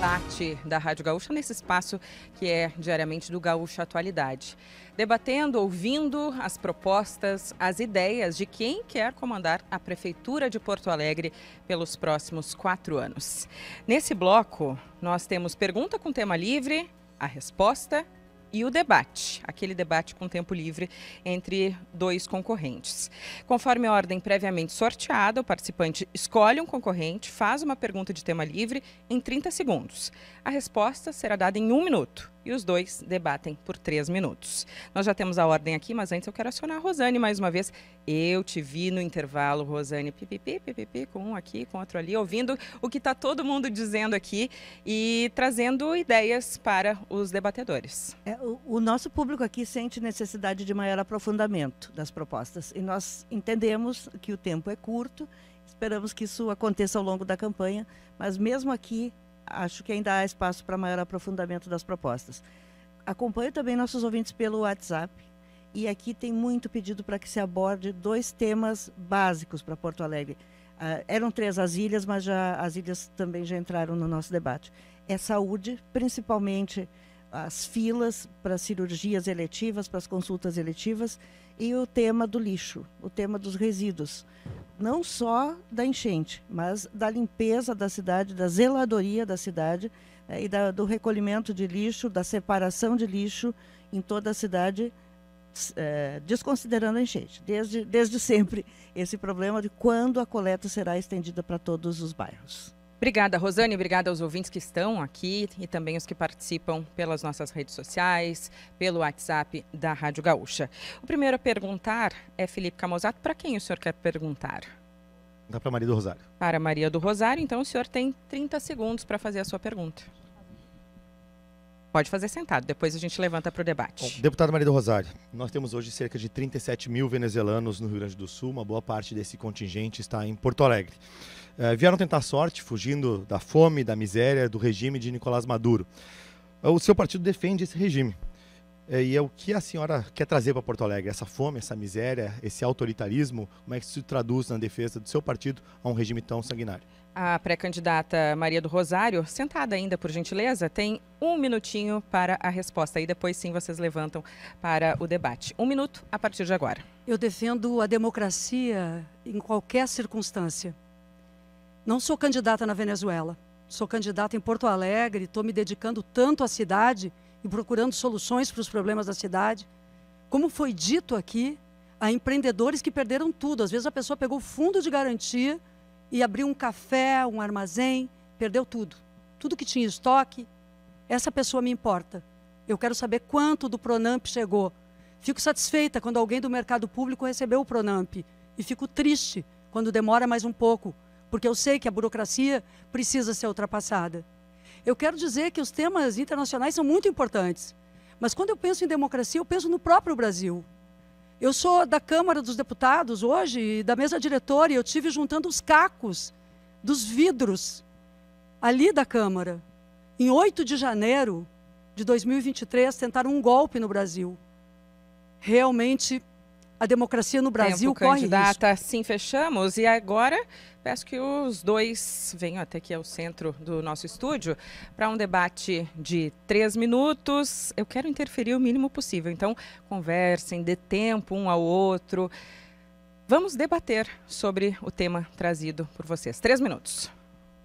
debate da Rádio Gaúcha nesse espaço que é diariamente do Gaúcha Atualidade. Debatendo, ouvindo as propostas, as ideias de quem quer comandar a Prefeitura de Porto Alegre pelos próximos 4 anos. Nesse bloco, nós temos pergunta com tema livre, a resposta e o debate, aquele debate com tempo livre entre 2 concorrentes. Conforme a ordem previamente sorteada, o participante escolhe um concorrente, faz uma pergunta de tema livre em 30 segundos. A resposta será dada em 1 minuto e os 2 debatem por 3 minutos. Nós já temos a ordem aqui, mas antes eu quero acionar a Rosane mais uma vez. Eu te vi no intervalo, Rosane, pipipi, com um aqui, com outro ali, ouvindo o que está todo mundo dizendo aqui e trazendo ideias para os debatedores. O nosso público aqui sente necessidade de maior aprofundamento das propostas e nós entendemos que o tempo é curto, esperamos que isso aconteça ao longo da campanha, mas mesmo aqui acho que ainda há espaço para maior aprofundamento das propostas. Acompanho também nossos ouvintes pelo WhatsApp e aqui tem muito pedido para que se aborde 2 temas básicos para Porto Alegre. Eram 3 as ilhas, mas as ilhas também já entraram no nosso debate. É saúde, principalmente as filas para cirurgias eletivas, para as consultas eletivas, e o tema do lixo, o tema dos resíduos. Não só da enchente, mas da limpeza da cidade, da zeladoria da cidade e do recolhimento de lixo, da separação de lixo em toda a cidade, desconsiderando a enchente. Desde sempre, esse problema de quando a coleta será estendida para todos os bairros. Obrigada, Rosane. Obrigada aos ouvintes que estão aqui e também os que participam pelas nossas redes sociais, pelo WhatsApp da Rádio Gaúcha. O primeiro a perguntar é Felipe Camozato. Para quem o senhor quer perguntar? Dá para Maria do Rosário. Para Maria do Rosário. Então, o senhor tem 30 segundos para fazer a sua pergunta. Pode fazer sentado, depois a gente levanta para o debate. Bom, deputada Maria do Rosário, nós temos hoje cerca de 37 mil venezuelanos no Rio Grande do Sul, uma boa parte desse contingente está em Porto Alegre. Vieram tentar sorte, fugindo da fome, da miséria, do regime de Nicolás Maduro. O seu partido defende esse regime. E é o que a senhora quer trazer para Porto Alegre? Essa fome, essa miséria, esse autoritarismo, como é que isso se traduz na defesa do seu partido a um regime tão sanguinário? A pré-candidata Maria do Rosário, sentada ainda por gentileza, tem 1 minutinho para a resposta. E depois sim vocês levantam para o debate. 1 minuto a partir de agora. Eu defendo a democracia em qualquer circunstância. Não sou candidata na Venezuela. Sou candidata em Porto Alegre, estou me dedicando tanto à cidade e procurando soluções para os problemas da cidade. Como foi dito aqui, há empreendedores que perderam tudo. Às vezes a pessoa pegou fundo de garantia e abriu um café, um armazém, perdeu tudo. Tudo que tinha estoque, essa pessoa me importa. Eu quero saber quanto do Pronamp chegou. Fico satisfeita quando alguém do mercado público recebeu o Pronamp. E fico triste quando demora mais um pouco, porque eu sei que a burocracia precisa ser ultrapassada. Eu quero dizer que os temas internacionais são muito importantes, mas quando eu penso em democracia, eu penso no próprio Brasil. Eu sou da Câmara dos Deputados hoje, da mesa diretora, e eu estive juntando os cacos dos vidros ali da Câmara. Em 8 de janeiro de 2023, tentaram um golpe no Brasil. Realmente, a democracia no Brasil corre risco. Candidata, sim, fechamos. E agora, peço que os 2 venham até aqui ao centro do nosso estúdio para um debate de 3 minutos. Eu quero interferir o mínimo possível, então conversem, dê tempo um ao outro. Vamos debater sobre o tema trazido por vocês. 3 minutos.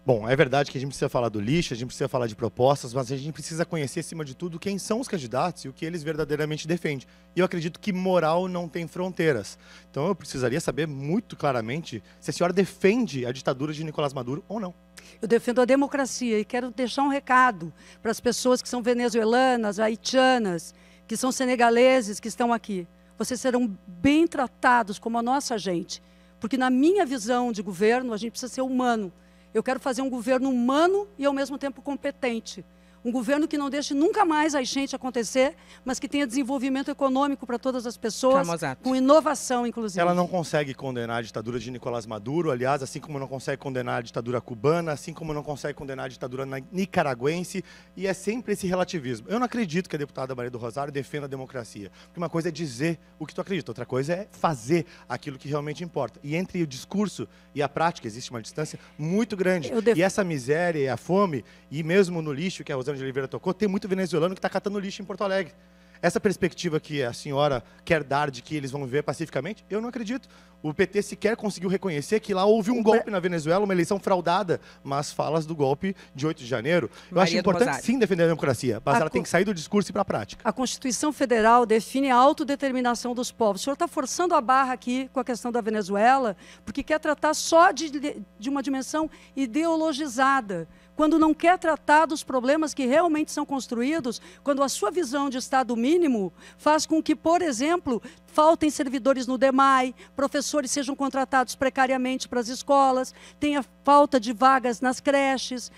Bom, é verdade que a gente precisa falar do lixo, a gente precisa falar de propostas, mas a gente precisa conhecer, acima de tudo, quem são os candidatos e o que eles verdadeiramente defendem. E eu acredito que moral não tem fronteiras. Então eu precisaria saber muito claramente se a senhora defende a ditadura de Nicolás Maduro ou não. Eu defendo a democracia e quero deixar um recado para as pessoas que são venezuelanas, haitianas, que são senegaleses, que estão aqui. Vocês serão bem tratados como a nossa gente, porque na minha visão de governo, a gente precisa ser humano. Eu quero fazer um governo humano e, ao mesmo tempo, competente. Um governo que não deixe nunca mais a enchente acontecer, mas que tenha desenvolvimento econômico para todas as pessoas, com inovação, inclusive. Ela não consegue condenar a ditadura de Nicolás Maduro, aliás, assim como não consegue condenar a ditadura cubana, assim como não consegue condenar a ditadura nicaragüense, e é sempre esse relativismo. Eu não acredito que a deputada Maria do Rosário defenda a democracia, porque uma coisa é dizer o que tu acredita, outra coisa é fazer aquilo que realmente importa. E entre o discurso e a prática existe uma distância muito grande. E essa miséria e a fome, e mesmo no lixo, que a Rosana de Oliveira tocou, tem muito venezuelano que está catando lixo em Porto Alegre. Essa perspectiva que a senhora quer dar de que eles vão viver pacificamente, eu não acredito. O PT sequer conseguiu reconhecer que lá houve um golpe na Venezuela, uma eleição fraudada, mas falas do golpe de 8 de janeiro. Eu acho importante sim defender a democracia, mas ela tem que sair do discurso e ir para a prática. A Constituição Federal define a autodeterminação dos povos. O senhor está forçando a barra aqui com a questão da Venezuela, porque quer tratar só de uma dimensão ideologizada, quando não quer tratar dos problemas que realmente são construídos, quando a sua visão de Estado mínimo faz com que, por exemplo, faltem servidores no DEMAI, professores sejam contratados precariamente para as escolas, tenha falta de vagas nas creches,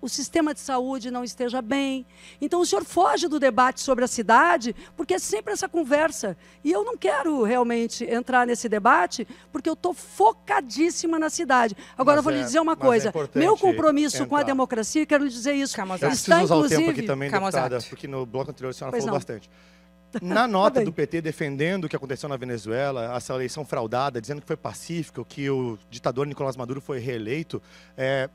o sistema de saúde não esteja bem. Então o senhor foge do debate sobre a cidade, porque é sempre essa conversa. E eu não quero realmente entrar nesse debate, porque eu estou focadíssima na cidade. Agora eu vou lhe dizer uma coisa, meu compromisso com a democracia, quero lhe dizer isso, eu preciso usar o tempo aqui também, deputada, porque no bloco anterior a senhora falou bastante. Na nota do PT defendendo o que aconteceu na Venezuela, essa eleição fraudada, dizendo que foi pacífico, que o ditador Nicolás Maduro foi reeleito,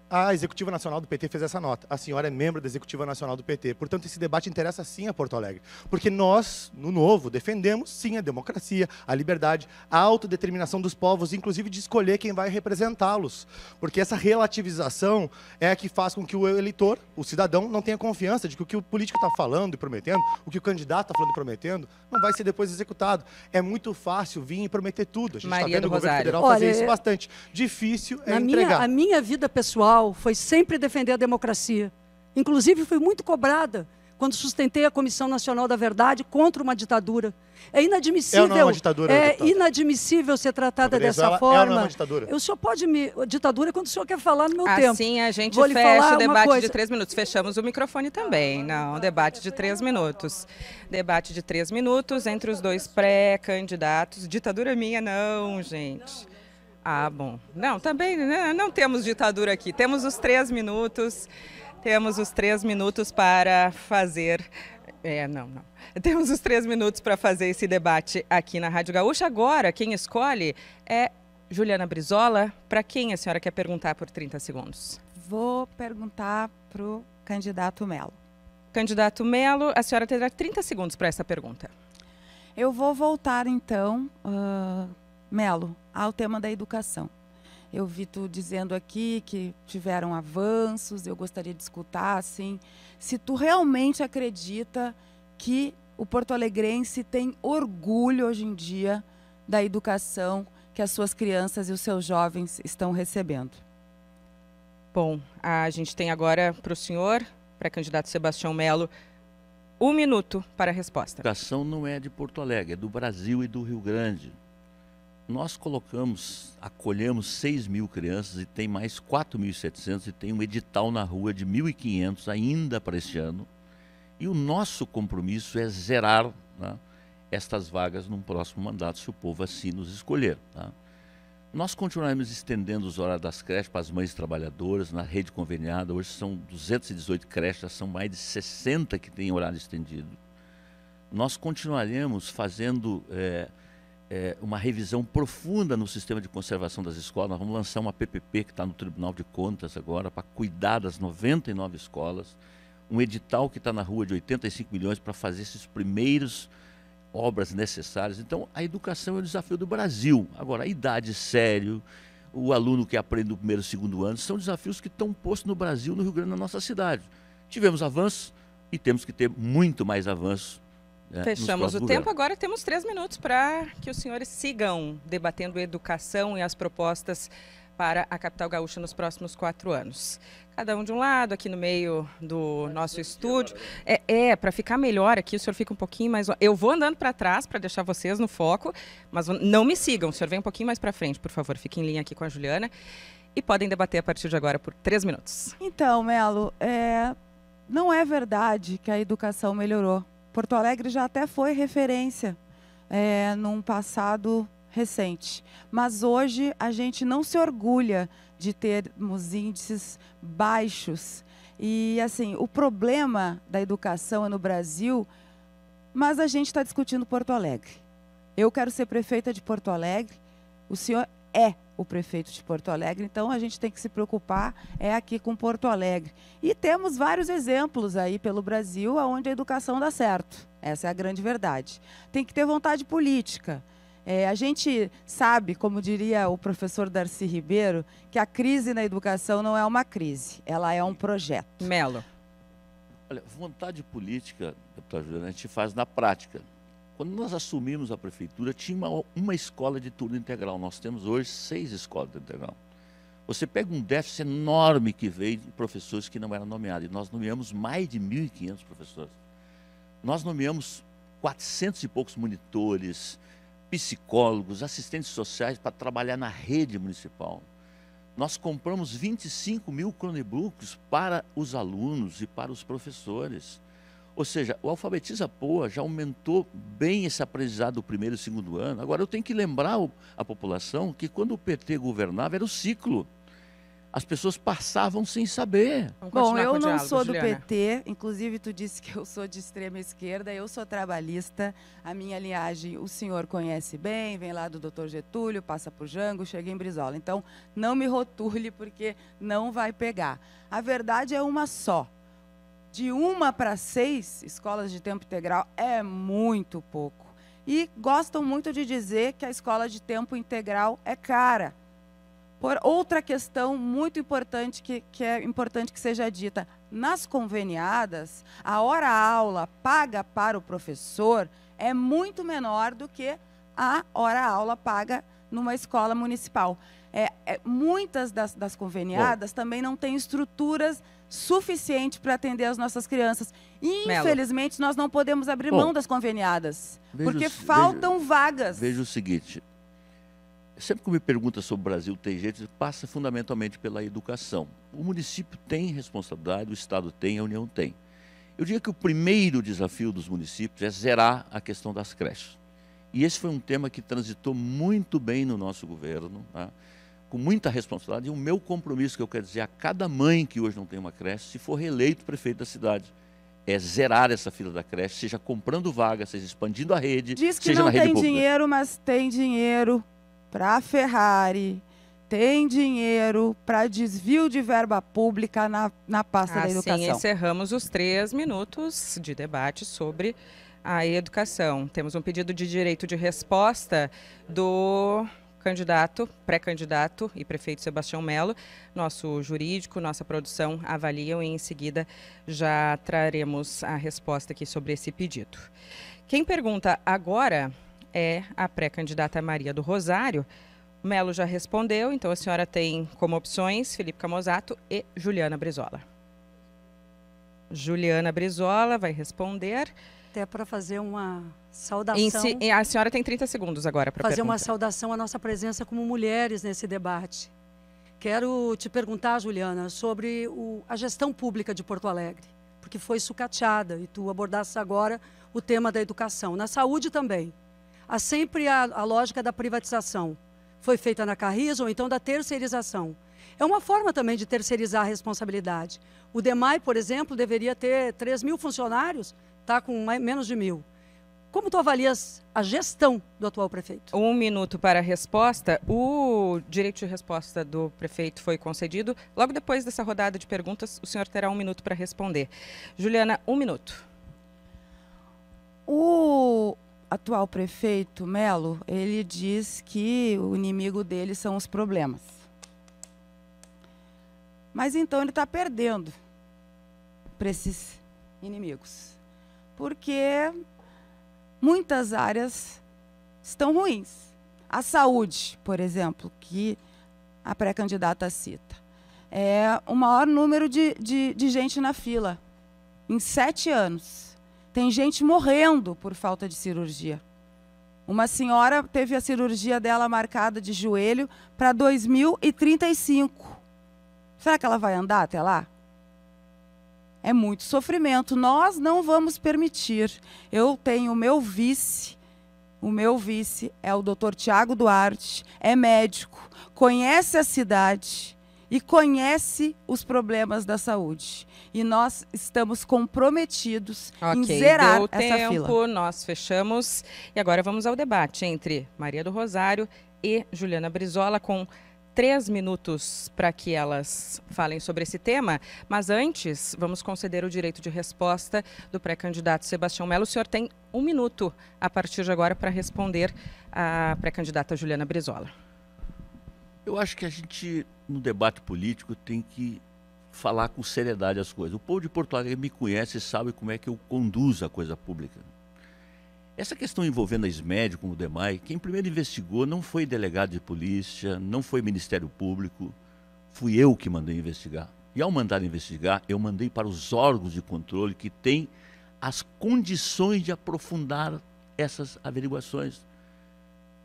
a Executiva Nacional do PT fez essa nota. A senhora é membro da Executiva Nacional do PT. Portanto, esse debate interessa sim a Porto Alegre. Porque nós, no Novo, defendemos sim a democracia, a liberdade, a autodeterminação dos povos, inclusive de escolher quem vai representá-los. Porque essa relativização é a que faz com que o eleitor, o cidadão, não tenha confiança de que o que o político está falando e prometendo, o que o candidato está falando e prometendo, não vai ser depois executado. É muito fácil vir e prometer tudo. A gente está vendo o governo federal fazer isso bastante. Difícil é entregar. A minha vida pessoal foi sempre defender a democracia. Inclusive, fui muito cobrada quando sustentei a Comissão Nacional da Verdade contra uma ditadura. É inadmissível, não é uma ditadura, inadmissível ser tratada dessa forma. Não é uma ditadura. O senhor pode me... Ditadura é quando o senhor quer falar no meu tempo. Assim a gente fecha o debate de 3 minutos. Fechamos o microfone também. Não, debate de 3 minutos. Debate de 3 minutos entre os dois pré-candidatos. Ditadura minha não, gente. Ah, bom. Não, também não temos ditadura aqui. Temos os 3 minutos. Temos os 3 minutos para fazer... Temos os 3 minutos para fazer esse debate aqui na Rádio Gaúcha. Agora, quem escolhe é Juliana Brizola. Para quem a senhora quer perguntar por 30 segundos? Vou perguntar para o candidato Melo. Candidato Melo, a senhora terá 30 segundos para essa pergunta. Eu vou voltar, então, Melo, ao tema da educação. Eu vi tu dizendo aqui que tiveram avanços, eu gostaria de escutar, assim, se tu realmente acredita que o porto-alegrense tem orgulho hoje em dia da educação que as suas crianças e os seus jovens estão recebendo. Bom, a gente tem agora para o senhor, pré-candidato Sebastião Melo, 1 minuto para a resposta. A educação não é de Porto Alegre, é do Brasil e do Rio Grande. Nós acolhemos 6.000 crianças e tem mais 4.700 e tem um edital na rua de 1.500 ainda para este ano. E o nosso compromisso é zerar, né, estas vagas num próximo mandato, se o povo assim nos escolher. Tá? Nós continuaremos estendendo os horários das creches para as mães trabalhadoras, na rede conveniada. Hoje são 218 creches, já são mais de 60 que têm horário estendido. Nós continuaremos fazendo... uma revisão profunda no sistema de conservação das escolas. Nós vamos lançar uma PPP que está no Tribunal de Contas agora para cuidar das 99 escolas. Um edital que está na rua de 85 milhões para fazer esses primeiros obras necessárias. Então, a educação é o desafio do Brasil. Agora, a idade sério, o aluno que aprende no primeiro e segundo ano, são desafios que estão postos no Brasil, no Rio Grande, na nossa cidade. Tivemos avanços e temos que ter muito mais avanços. Fechamos o tempo, agora temos 3 minutos para que os senhores sigam debatendo educação e as propostas para a capital gaúcha nos próximos 4 anos. Cada um de um lado, aqui no meio do nosso estúdio. Para ficar melhor aqui, o senhor fica um pouquinho mais... Eu vou andando para trás para deixar vocês no foco, mas não me sigam. O senhor vem um pouquinho mais para frente, por favor. Fique em linha aqui com a Juliana. E podem debater a partir de agora por 3 minutos. Então, Melo, não é verdade que a educação melhorou. Porto Alegre já até foi referência num passado recente. Mas hoje a gente não se orgulha de termos índices baixos. E, assim, o problema da educação é no Brasil, mas a gente está discutindo Porto Alegre. Eu quero ser prefeita de Porto Alegre, o senhor é o prefeito de Porto Alegre, então a gente tem que se preocupar aqui com Porto Alegre. E temos vários exemplos aí pelo Brasil onde a educação dá certo. Essa é a grande verdade. Tem que ter vontade política. A gente sabe, como diria o professor Darcy Ribeiro, que a crise na educação não é uma crise, ela é um projeto. Melo. Olha, vontade política, deputada Juliana, a gente faz na prática. Quando nós assumimos a prefeitura, tinha uma escola de turno integral. Nós temos hoje 6 escolas de integral. Você pega um déficit enorme que veio de professores que não eram nomeados. E nós nomeamos mais de 1.500 professores. Nós nomeamos 400 e poucos monitores, psicólogos, assistentes sociais para trabalhar na rede municipal. Nós compramos 25 mil Chromebooks para os alunos e para os professores. Ou seja, o Alfabetiza Poa já aumentou bem esse aprendizado do primeiro e segundo ano. Agora, eu tenho que lembrar a população que quando o PT governava era o ciclo. As pessoas passavam sem saber. Bom, eu não sou do Juliana. PT, inclusive tu disse que eu sou de extrema esquerda, eu sou trabalhista, a minha linhagem o senhor conhece bem, vem lá do Dr. Getúlio, passa por Jango, chega em Brizola. Então, não me rotule porque não vai pegar. A verdade é uma só. De 1 para 6 escolas de tempo integral é muito pouco. E gostam muito de dizer que a escola de tempo integral é cara. Por outra questão muito importante que é importante que seja dita, nas conveniadas, a hora-aula paga para o professor é muito menor do que a hora-aula paga numa escola municipal. Muitas das conveniadas também não têm estruturas suficientes para atender as nossas crianças. E, infelizmente, nós não podemos abrir mão das conveniadas, porque faltam vagas. Veja o seguinte, sempre que me pergunta sobre o Brasil, tem jeito, passa fundamentalmente pela educação. O município tem responsabilidade, o Estado tem, a União tem. Eu diria que o primeiro desafio dos municípios é zerar a questão das creches. E esse foi um tema que transitou muito bem no nosso governo, tá? Com muita responsabilidade. E o meu compromisso, que eu quero dizer a cada mãe que hoje não tem uma creche, se for reeleito prefeito da cidade, é zerar essa fila da creche, seja comprando vaga, seja expandindo a rede, diz que seja não na rede tem pública. dinheiro, mas tem dinheiro para Ferrari, tem dinheiro para desvio de verba pública na pasta da educação. Assim encerramos os 3 minutos de debate sobre a educação. Temos um pedido de direito de resposta do pré-candidato e prefeito Sebastião Melo. Nosso jurídico, nossa produção avaliam e em seguida já traremos a resposta aqui sobre esse pedido. Quem pergunta agora é a pré-candidata Maria do Rosário. Melo já respondeu, então a senhora tem como opções Felipe Camozzato e Juliana Brizola. Juliana Brizola vai responder. Até para fazer uma saudação. A senhora tem 30 segundos agora para perguntar. Fazer uma saudação à nossa presença como mulheres nesse debate. Quero te perguntar, Juliana, sobre a gestão pública de Porto Alegre, porque foi sucateada e tu abordaste agora o tema da educação. Na saúde também. Há sempre a lógica da privatização. Foi feita na Carrizo ou então da terceirização. É uma forma também de terceirizar a responsabilidade. O DEMAI, por exemplo, deveria ter 3.000 funcionários, está com menos de 1.000. Como tu avalias a gestão do atual prefeito? 1 minuto para a resposta. O direito de resposta do prefeito foi concedido. Logo depois dessa rodada de perguntas, o senhor terá 1 minuto para responder. Juliana, 1 minuto. O atual prefeito, Melo, ele diz que o inimigo dele são os problemas. Mas então ele está perdendo para esses inimigos. Porque muitas áreas estão ruins. A saúde, por exemplo, que a pré-candidata cita, é o maior número de gente na fila, em 7 anos. Tem gente morrendo por falta de cirurgia. Uma senhora teve a cirurgia dela marcada de joelho para 2035. Será que ela vai andar até lá? É muito sofrimento. Nós não vamos permitir. Eu tenho o meu vice é o Dr. Tiago Duarte, é médico, conhece a cidade e conhece os problemas da saúde. E nós estamos comprometidos em zerar deu essa tempo, fila. Nós fechamos. E agora vamos ao debate entre Maria do Rosário e Juliana Brizola, com 3 minutos para que elas falem sobre esse tema, mas antes vamos conceder o direito de resposta do pré-candidato Sebastião Melo. O senhor tem 1 minuto a partir de agora para responder à pré-candidata Juliana Brizola. Eu acho que a gente, no debate político, tem que falar com seriedade as coisas. O povo de Porto Alegre me conhece e sabe como é que eu conduzo a coisa pública. Essa questão envolvendo a SMED com o DEMAI, quem primeiro investigou não foi delegado de polícia, não foi Ministério Público, fui eu que mandei investigar. E ao mandar investigar, eu mandei para os órgãos de controle que têm as condições de aprofundar essas averiguações.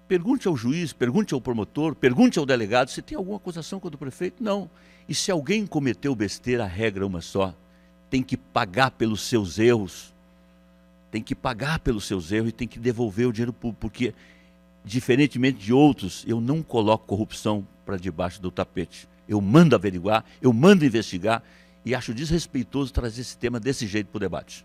Pergunte ao juiz, pergunte ao promotor, pergunte ao delegado se tem alguma acusação contra o prefeito. Não. E se alguém cometeu besteira, a regra é uma só. Tem que pagar pelos seus erros. Tem que pagar pelos seus erros e tem que devolver o dinheiro público, porque, diferentemente de outros, eu não coloco corrupção para debaixo do tapete. Eu mando averiguar, eu mando investigar e acho desrespeitoso trazer esse tema desse jeito para o debate.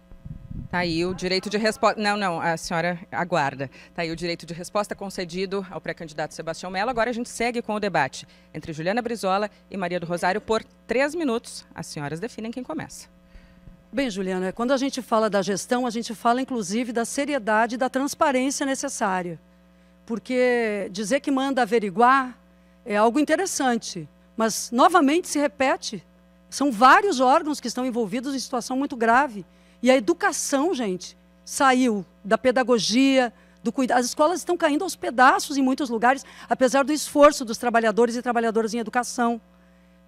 Está aí o direito de resposta. Não, a senhora aguarda. Está aí o direito de resposta concedido ao pré-candidato Sebastião Melo. Agora a gente segue com o debate entre Juliana Brizola e Maria do Rosário por 3 minutos. As senhoras definem quem começa. Bem, Juliana, quando a gente fala da gestão, a gente fala inclusive da seriedade e da transparência necessária. Porque dizer que manda averiguar é algo interessante, mas novamente se repete. São vários órgãos que estão envolvidos em situação muito grave. E a educação, gente, saiu da pedagogia, do cuidado. As escolas estão caindo aos pedaços em muitos lugares, apesar do esforço dos trabalhadores e trabalhadoras em educação.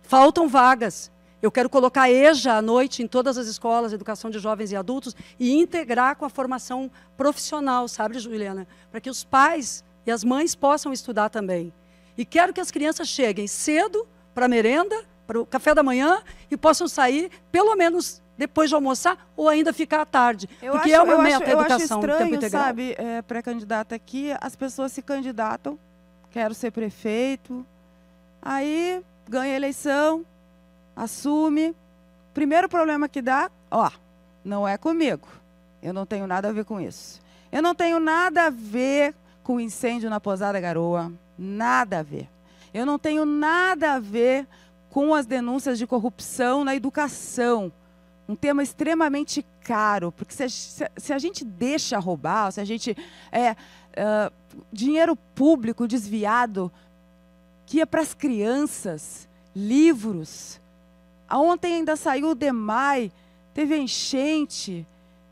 Faltam vagas. Eu quero colocar EJA à noite em todas as escolas, educação de jovens e adultos, e integrar com a formação profissional, sabe, Juliana? Para que os pais e as mães possam estudar também. E quero que as crianças cheguem cedo para a merenda, para o café da manhã, e possam sair, pelo menos, depois de almoçar, ou ainda ficar à tarde. Porque é uma meta a educação, eu acho tempo integral. sabe, pré-candidata aqui, as pessoas se candidatam, quero ser prefeito, aí ganha a eleição, assume. Primeiro problema que dá, não é comigo. Eu não tenho nada a ver com isso. Eu não tenho nada a ver com o incêndio na Pousada Garoa. Nada a ver. Eu não tenho nada a ver com as denúncias de corrupção na educação. Um tema extremamente caro, porque se a gente deixa roubar, se a gente... dinheiro público desviado que ia para as crianças, livros... Ontem ainda saiu o DEMAI, teve enchente.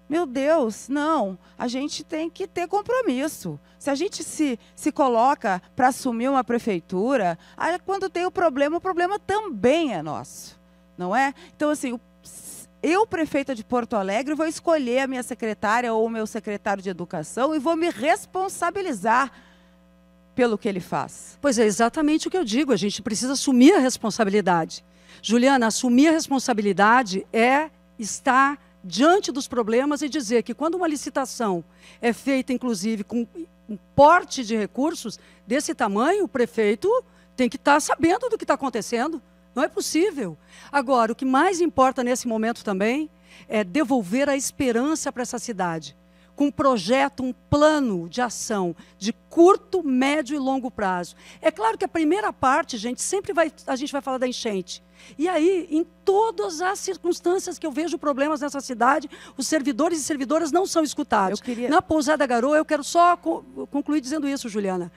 Meu Deus, não. A gente tem que ter compromisso. Se a gente se coloca para assumir uma prefeitura, aí quando tem o problema também é nosso. Não é? Então, assim, eu, prefeita de Porto Alegre, vou escolher a minha secretária ou o meu secretário de educação e vou me responsabilizar pelo que ele faz. Pois é, exatamente o que eu digo. A gente precisa assumir a responsabilidade. Juliana, assumir a responsabilidade é estar diante dos problemas e dizer que quando uma licitação é feita, inclusive, com um porte de recursos desse tamanho, o prefeito tem que estar sabendo do que está acontecendo. Não é possível. Agora, o que mais importa nesse momento também é devolver a esperança para essa cidade, com um projeto, um plano de ação de curto, médio e longo prazo. É claro que a primeira parte, gente, a gente vai falar da enchente. E aí, em todas as circunstâncias que eu vejo problemas nessa cidade, os servidores e servidoras não são escutados. Na Pousada Garoa, eu quero só concluir dizendo isso, Juliana.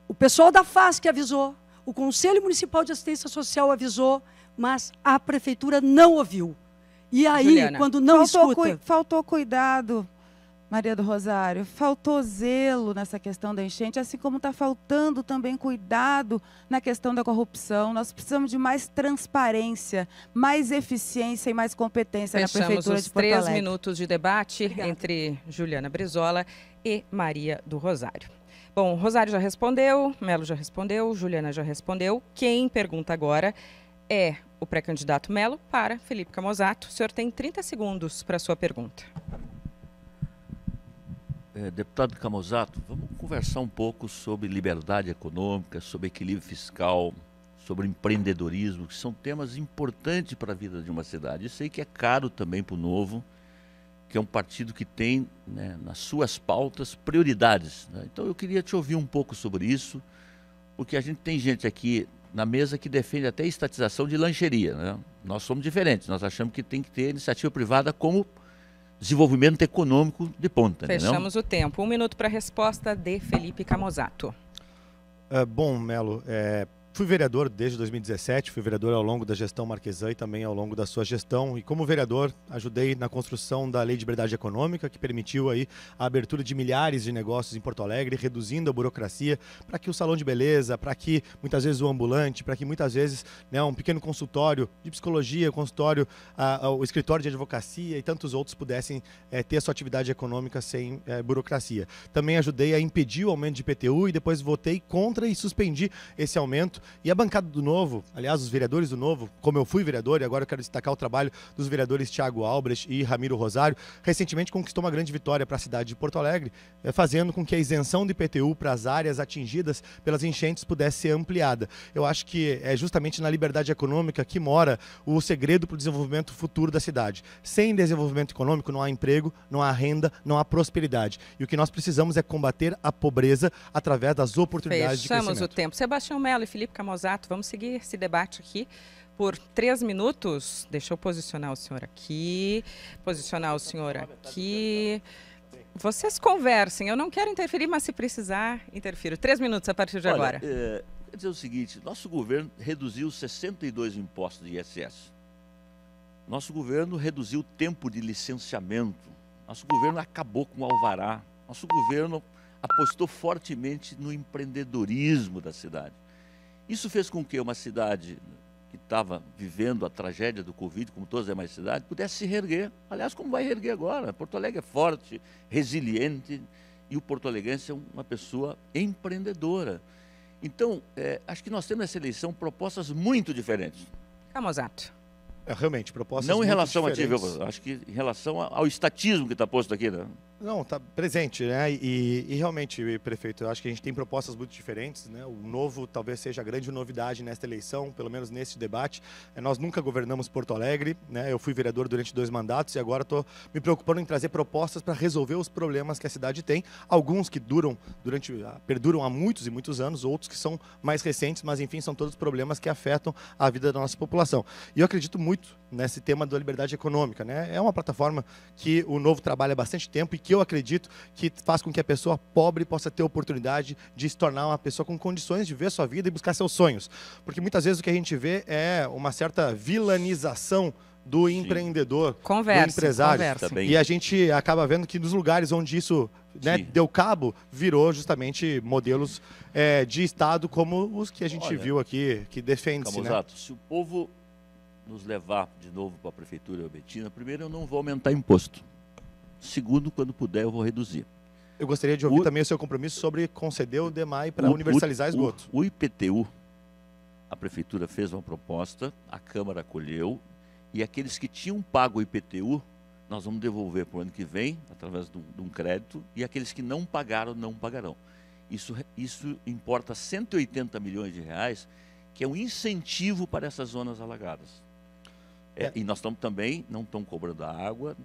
O pessoal da FASC avisou, o Conselho Municipal de Assistência Social avisou, mas a Prefeitura não ouviu. E aí, Juliana, quando não escuta... Faltou cuidado, Maria do Rosário, faltou zelo nessa questão da enchente, assim como está faltando também cuidado na questão da corrupção. Nós precisamos de mais transparência, mais eficiência e mais competência na Prefeitura de Porto Alegre. Fechamos os 3 minutos de debate entre Juliana Brizola e Maria do Rosário. Bom, Rosário já respondeu, Melo já respondeu, Juliana já respondeu. Quem pergunta agora é o pré-candidato Melo para Felipe Camozzato. O senhor tem 30 segundos para a sua pergunta. Deputado Camozzato, vamos conversar um pouco sobre liberdade econômica, sobre equilíbrio fiscal, sobre empreendedorismo, que são temas importantes para a vida de uma cidade. Eu sei que é caro também para o Novo, que é um partido que tem, né, nas suas pautas prioridades, né? Então eu queria te ouvir um pouco sobre isso, porque a gente tem gente aqui na mesa que defende até a estatização de lancheria, né? Nós somos diferentes, nós achamos que tem que ter iniciativa privada como desenvolvimento econômico de ponta. Fechamos o tempo. 1 minuto para a resposta de Felipe Camozzato. Bom, Melo, fui vereador desde 2017, fui vereador ao longo da gestão Marquesan e também ao longo da sua gestão. E como vereador, ajudei na construção da Lei de Liberdade Econômica, que permitiu aí a abertura de milhares de negócios em Porto Alegre, reduzindo a burocracia para que o salão de beleza, para que muitas vezes o ambulante, para que muitas vezes, né, um pequeno consultório de psicologia, consultório, o escritório de advocacia e tantos outros pudessem ter a sua atividade econômica sem burocracia. Também ajudei a impedir o aumento de IPTU e depois votei contra e suspendi esse aumento. E a bancada do Novo, aliás, os vereadores do Novo, como eu fui vereador, e agora eu quero destacar o trabalho dos vereadores Thiago Albrecht e Ramiro Rosário, recentemente conquistou uma grande vitória para a cidade de Porto Alegre, fazendo com que a isenção do IPTU para as áreas atingidas pelas enchentes pudesse ser ampliada. Eu acho que é justamente na liberdade econômica que mora o segredo para o desenvolvimento futuro da cidade. Sem desenvolvimento econômico não há emprego, não há renda, não há prosperidade. E o que nós precisamos é combater a pobreza através das oportunidades de crescimento. Fechamos o tempo. Sebastião Melo e Felipe Camozzato, vamos seguir esse debate aqui por 3 minutos. Deixa eu posicionar o senhor aqui, Vocês conversem, eu não quero interferir, mas se precisar, interfiro. 3 minutos a partir de agora. Quer dizer o seguinte, nosso governo reduziu 62 impostos de ISS. Nosso governo reduziu o tempo de licenciamento. Nosso governo acabou com o alvará. Nosso governo apostou fortemente no empreendedorismo da cidade. Isso fez com que uma cidade que estava vivendo a tragédia do Covid, como todas as demais cidades, pudesse se reerguer. Aliás, como vai reerguer agora? Porto Alegre é forte, resiliente, e o porto-alegrense é uma pessoa empreendedora. Então, acho que nós temos nessa eleição propostas muito diferentes. Camozzato. Realmente, propostas não em muito relação diferentes. acho que em relação ao estatismo que está posto aqui, né? Não, está presente, né? E realmente, prefeito, eu acho que a gente tem propostas muito diferentes, né? O Novo talvez seja a grande novidade nesta eleição, pelo menos nesse debate. Nós nunca governamos Porto Alegre, né? Eu fui vereador durante 2 mandatos e agora estou me preocupando em trazer propostas para resolver os problemas que a cidade tem. Alguns que perduram há muitos e muitos anos, outros que são mais recentes, mas enfim, são todos problemas que afetam a vida da nossa população. E eu acredito muito nesse tema da liberdade econômica, né? É uma plataforma que o Novo trabalha há bastante tempo e que eu acredito que faz com que a pessoa pobre possa ter oportunidade de se tornar uma pessoa com condições de ver sua vida e buscar seus sonhos. Porque muitas vezes o que a gente vê é uma certa vilanização do empreendedor, do empresário. E a gente acaba vendo que nos lugares onde isso, né, deu cabo, virou justamente modelos de Estado como os que a gente viu aqui, que defende-se. Camozzato, né? Se o povo nos levar de novo para a Prefeitura Betina, primeiro, eu não vou aumentar imposto. Segundo, quando puder, eu vou reduzir. Eu gostaria de ouvir também o seu compromisso sobre conceder o DEMAI para universalizar esgoto. O IPTU, a Prefeitura fez uma proposta, a Câmara acolheu, e aqueles que tinham pago o IPTU, nós vamos devolver para o ano que vem, através de um crédito, e aqueles que não pagaram, não pagarão. Isso importa 180 milhões de reais, que é um incentivo para essas zonas alagadas. E nós também não estamos cobrando a água,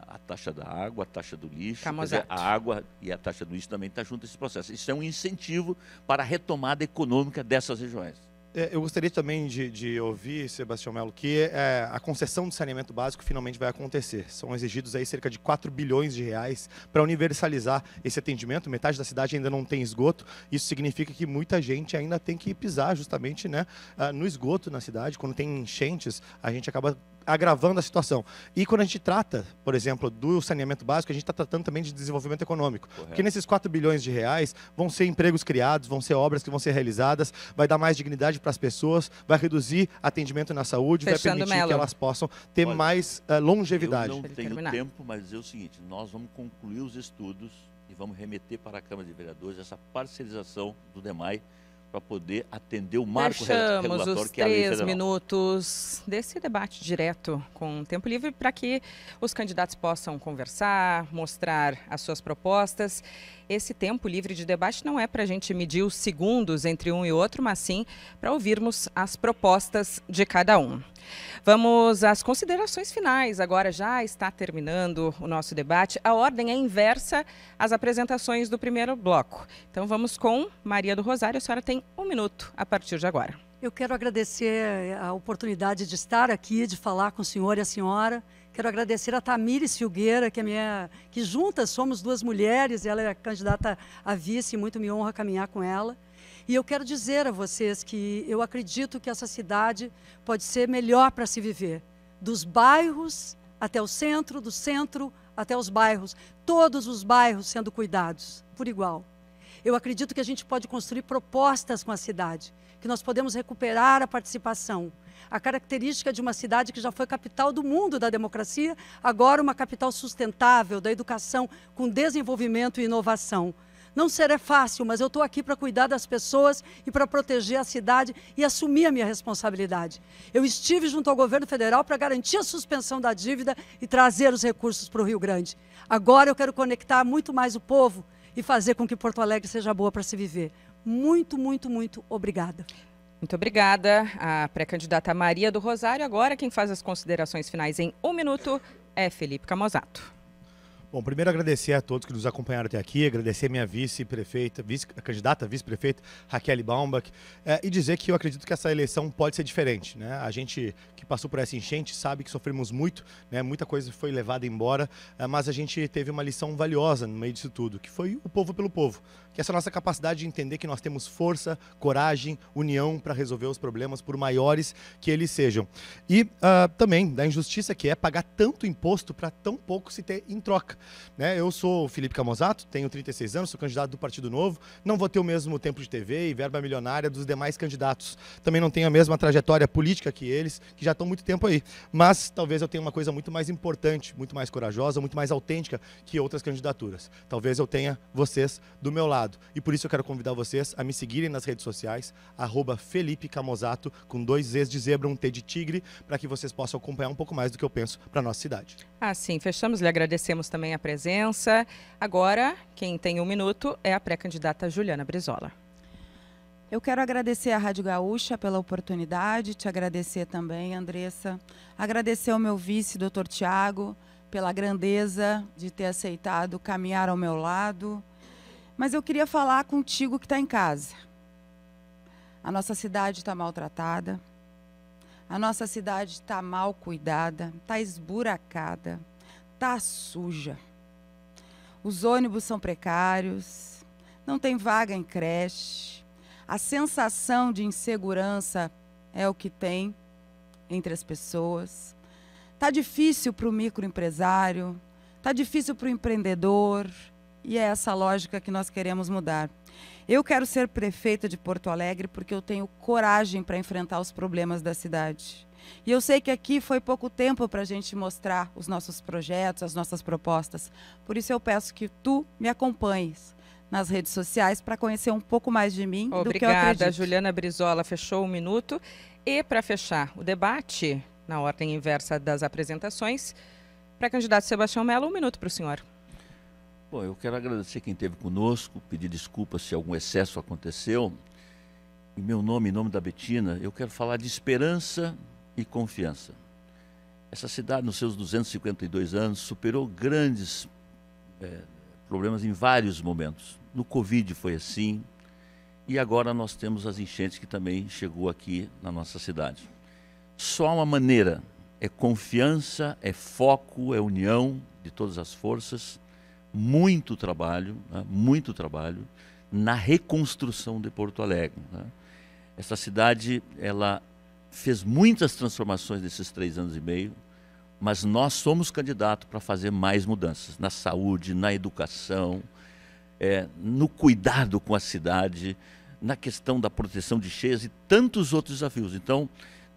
a taxa da água, a taxa do lixo, quer dizer, a água e a taxa do lixo também está junto a esse processo. Isso é um incentivo para a retomada econômica dessas regiões. Eu gostaria também de ouvir, Sebastião Melo, que a concessão de saneamento básico finalmente vai acontecer. São exigidos aí cerca de 4 bilhões de reais para universalizar esse atendimento. Metade da cidade ainda não tem esgoto. Isso significa que muita gente ainda tem que pisar justamente, né, no esgoto na cidade. Quando tem enchentes, a gente acaba agravando a situação. E quando a gente trata, por exemplo, do saneamento básico, a gente está tratando também de desenvolvimento econômico. Correto. Porque nesses 4 bilhões de reais vão ser empregos criados, vão ser obras que vão ser realizadas, vai dar mais dignidade para as pessoas, vai reduzir atendimento na saúde, vai permitir que elas possam ter mais longevidade. Eu não tenho tempo, mas é o seguinte, nós vamos concluir os estudos e vamos remeter para a Câmara de Vereadores essa parcelização do DEMAI para poder atender o marco Fechamos regulatório os que é a lei 3 federal. minutos desse debate direto com tempo livre para que os candidatos possam conversar, mostrar as suas propostas. Esse tempo livre de debate não é para a gente medir os segundos entre um e outro, mas sim para ouvirmos as propostas de cada um. Vamos às considerações finais. Agora já está terminando o nosso debate. A ordem é inversa às apresentações do primeiro bloco. Então vamos com Maria do Rosário. A senhora tem 1 minuto a partir de agora. Eu quero agradecer a oportunidade de estar aqui, de falar com o senhor e a senhora. Quero agradecer a Tamires Filgueira, que juntas somos 2 mulheres, ela é candidata a vice, muito me honra caminhar com ela. E eu quero dizer a vocês que eu acredito que essa cidade pode ser melhor para se viver. Dos bairros até o centro, do centro até os bairros. Todos os bairros sendo cuidados, por igual. Eu acredito que a gente pode construir propostas com a cidade, que nós podemos recuperar a participação. A característica de uma cidade que já foi capital do mundo da democracia, agora uma capital sustentável, da educação, com desenvolvimento e inovação. Não será fácil, mas eu estou aqui para cuidar das pessoas e para proteger a cidade e assumir a minha responsabilidade. Eu estive junto ao governo federal para garantir a suspensão da dívida e trazer os recursos para o Rio Grande. Agora eu quero conectar muito mais o povo e fazer com que Porto Alegre seja boa para se viver. Muito, muito, muito obrigada. Muito obrigada, a pré-candidata Maria do Rosário. Agora quem faz as considerações finais em 1 minuto é Felipe Camozato. Bom, primeiro agradecer a todos que nos acompanharam até aqui, agradecer a minha vice-prefeita, candidata a vice-prefeita, Raquel Baumbach, e dizer que eu acredito que essa eleição pode ser diferente, né? A gente que passou por essa enchente sabe que sofremos muito, né? Muita coisa foi levada embora, mas a gente teve uma lição valiosa no meio disso tudo, que foi o povo pelo povo, que é essa nossa capacidade de entender que nós temos força, coragem, união para resolver os problemas, por maiores que eles sejam. E também da injustiça que é pagar tanto imposto para tão pouco se ter em troca. Né? Eu sou o Felipe Camozato, tenho 36 anos, sou candidato do Partido Novo, não vou ter o mesmo tempo de TV e verba milionária dos demais candidatos. Também não tenho a mesma trajetória política que eles, que já estão há muito tempo aí. Mas talvez eu tenha uma coisa muito mais importante, muito mais corajosa, muito mais autêntica que outras candidaturas. Talvez eu tenha vocês do meu lado. E por isso eu quero convidar vocês a me seguirem nas redes sociais, @Felipe Camozato, com 2 Zs de zebra, um T de tigre, para que vocês possam acompanhar um pouco mais do que eu penso para a nossa cidade. Assim, fechamos. Lhe agradecemos também a presença. Agora, quem tem 1 minuto é a pré-candidata Juliana Brizola. Eu quero agradecer à Rádio Gaúcha pela oportunidade, te agradecer também, Andressa. Agradecer ao meu vice, Dr. Tiago, pela grandeza de ter aceitado caminhar ao meu lado. Mas eu queria falar contigo que está em casa. A nossa cidade está maltratada. A nossa cidade está mal cuidada, está esburacada, está suja. Os ônibus são precários, não tem vaga em creche. A sensação de insegurança é o que tem entre as pessoas. Está difícil para o microempresário, está difícil para o empreendedor, e é essa lógica que nós queremos mudar. Eu quero ser prefeita de Porto Alegre porque eu tenho coragem para enfrentar os problemas da cidade. E eu sei que aqui foi pouco tempo para a gente mostrar os nossos projetos, as nossas propostas. Por isso eu peço que tu me acompanhes nas redes sociais para conhecer um pouco mais de mim. Obrigada, do que eu acredito. Juliana Brizola fechou 1 minuto. E para fechar o debate, na ordem inversa das apresentações, pré-candidato Sebastião Mello, 1 minuto para o senhor. Bom, eu quero agradecer quem esteve conosco, pedir desculpas se algum excesso aconteceu. Em meu nome, em nome da Betina, eu quero falar de esperança e confiança. Essa cidade, nos seus 252 anos, superou grandes problemas em vários momentos. No Covid foi assim, e agora nós temos as enchentes que também chegou aqui na nossa cidade. Só uma maneira, é confiança, é foco, é união de todas as forças, muito trabalho na reconstrução de Porto Alegre. Né? Essa cidade, ela fez muitas transformações nesses 3 anos e meio, mas nós somos candidatos para fazer mais mudanças na saúde, na educação, no cuidado com a cidade, na questão da proteção de cheias e tantos outros desafios. Então,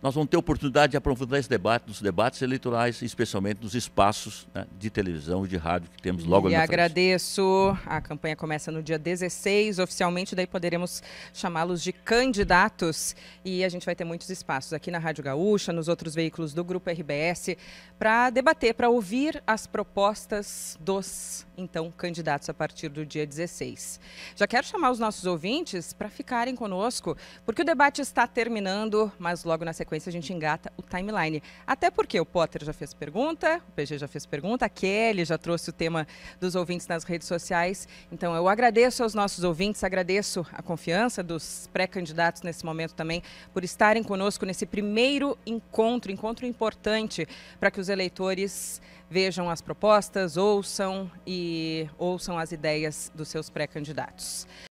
nós vamos ter oportunidade de aprofundar esse debate, dos debates eleitorais, especialmente nos espaços, né, de televisão e de rádio que temos logo ali na frente. Agradeço. A campanha começa no dia 16, oficialmente, daí poderemos chamá-los de candidatos. E a gente vai ter muitos espaços aqui na Rádio Gaúcha, nos outros veículos do Grupo RBS, para debater, para ouvir as propostas dos, então, candidatos a partir do dia 16. Já quero chamar os nossos ouvintes para ficarem conosco, porque o debate está terminando, mas logo na sequência a gente engata o timeline. Até porque o Potter já fez pergunta, o PG já fez pergunta, a Kelly já trouxe o tema dos ouvintes nas redes sociais. Então eu agradeço aos nossos ouvintes, agradeço a confiança dos pré-candidatos nesse momento também, por estarem conosco nesse primeiro encontro importante para que os eleitores vejam as propostas, ouçam as ideias dos seus pré-candidatos.